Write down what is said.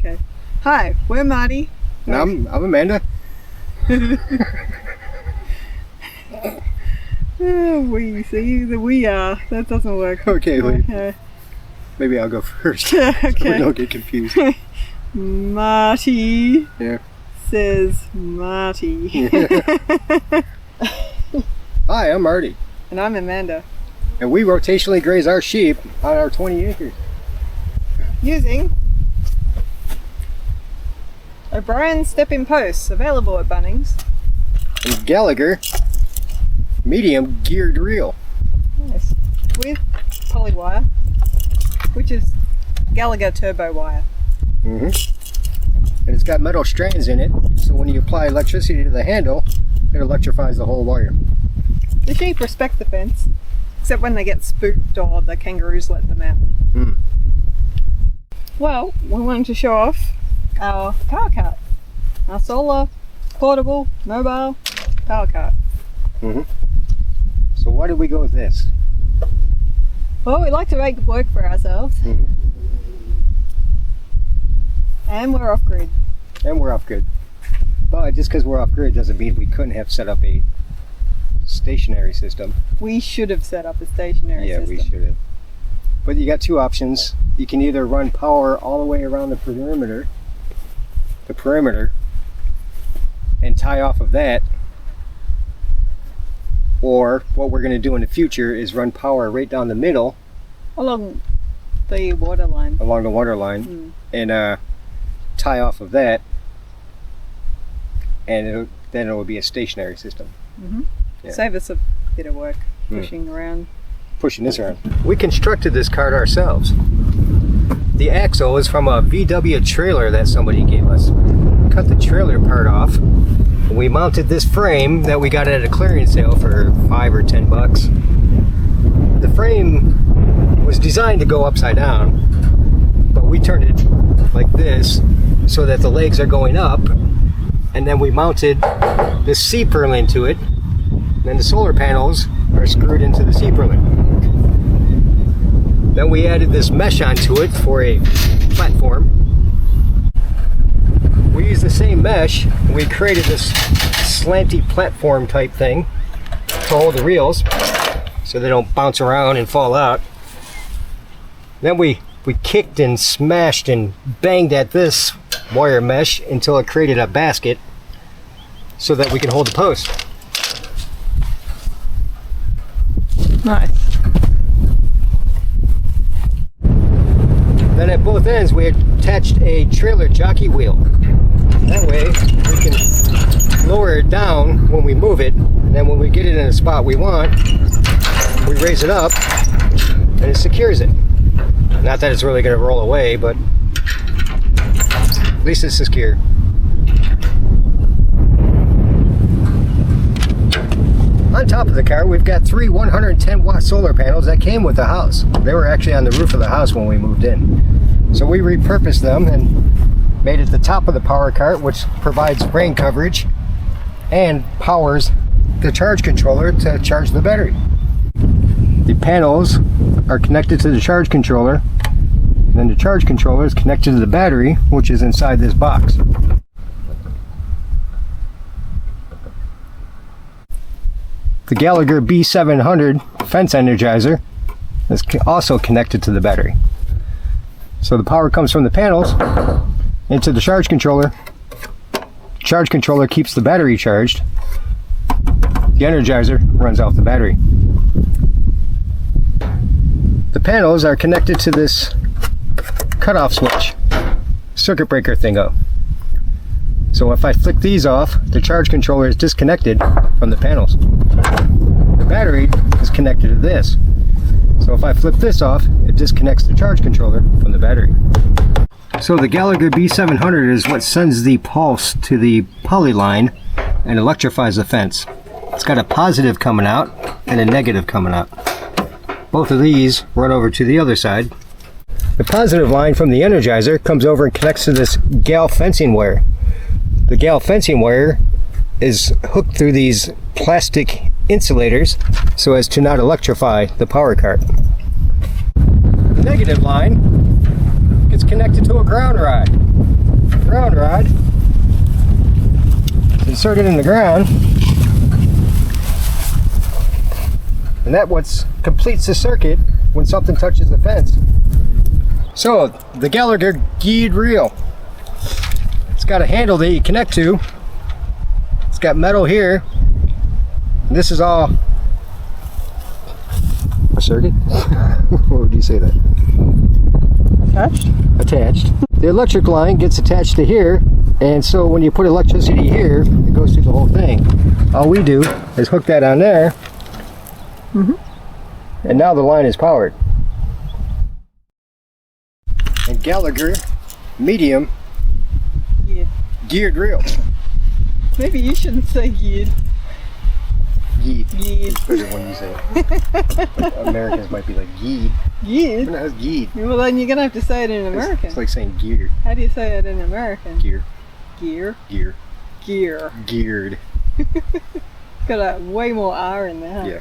Okay. Hi, we're Marty. And I'm Amanda. We see the we are. That doesn't work. Okay, wait. Okay. Maybe I'll go first. Okay. So we don't get confused. Marty Yeah. says Marty. Hi, I'm Marty. And I'm Amanda. And we rotationally graze our sheep on our 20 acres. Using O'Brien's stepping posts, available at Bunnings. And Gallagher medium geared reel. Nice. With polywire, which is Gallagher turbo wire. And it's got metal strands in it, so when you apply electricity to the handle, it electrifies the whole wire. The sheep respect the fence, except when they get spooked or the kangaroos let them out. Well, we wanted to show off our power cart, our solar, portable, mobile power cart. So why did we go with this? Well, we like to make work for ourselves. And we're off grid. And we're off grid. But just because we're off grid doesn't mean we couldn't have set up a stationary system. We should have set up a stationary system. Yeah, we should have. But you got two options. You can either run power all the way around the perimeter, and tie off of that, or what we're going to do in the future is run power right down the middle Along the water line. And tie off of that, and then it will be a stationary system. Yeah. Save us a bit of work pushing this around. We constructed this cart ourselves. The axle is from a VW trailer that somebody gave us. Cut the trailer part off. We mounted this frame that we got at a clearance sale for $5 or $10. The frame was designed to go upside down, but we turned it like this so that the legs are going up, and then we mounted this C-purlin to it. Then the solar panels are screwed into the C-purlin. Then we added this mesh onto it for a platform. We used the same mesh, and we created this slanty platform type thing to hold the reels so they don't bounce around and fall out. Then we kicked and smashed and banged at this wire mesh until it created a basket so that we can hold the post. Nice. Then at both ends we attached a trailer jockey wheel. That way we can lower it down when we move it, and then when we get it in a spot we want, we raise it up and it secures it. Not that it's really going to roll away, but at least it's secure. On top of the car, we've got 3 110-watt solar panels that came with the house. They were actually on the roof of the house when we moved in. So we repurposed them and made it the top of the power cart, which provides rain coverage and powers the charge controller to charge the battery. The panels are connected to the charge controller, and then the charge controller is connected to the battery, which is inside this box. The Gallagher B700 fence energizer is also connected to the battery. So the power comes from the panels into the charge controller. The charge controller keeps the battery charged. The energizer runs off the battery. The panels are connected to this cutoff switch, circuit breaker thingo. So if I flick these off, the charge controller is disconnected from the panels. The battery is connected to this. So if I flip this off, it disconnects the charge controller from the battery. So the Gallagher B700 is what sends the pulse to the poly line and electrifies the fence. It's got a positive coming out and a negative coming out. Both of these run over to the other side. The positive line from the energizer comes over and connects to this gal fencing wire. The gal fencing wire is hooked through these plastic insulators so as to not electrify the power cart. The negative line gets connected to a ground rod. rod. Insert it in the ground. And that what completes the circuit when something touches the fence. So, the Gallagher geared reel. It's got a handle that you connect to. It's got metal here. And this is all a circuit? What would you say that? Attached? Attached. The electric line gets attached to here, and so when you put electricity here, it goes through the whole thing. All we do is hook that on there, and now the line is powered. And Gallagher medium geared reel. Maybe you shouldn't say geared. Geared. Geared. It's better when you say it. Like Americans might be like geared. Geared? No, it's geared. Well, then you're going to have to say it in American. It's like saying geared. How do you say it in American? Gear. Gear? Gear. Gear. Geared. It's got a way more R in there, huh? Yeah.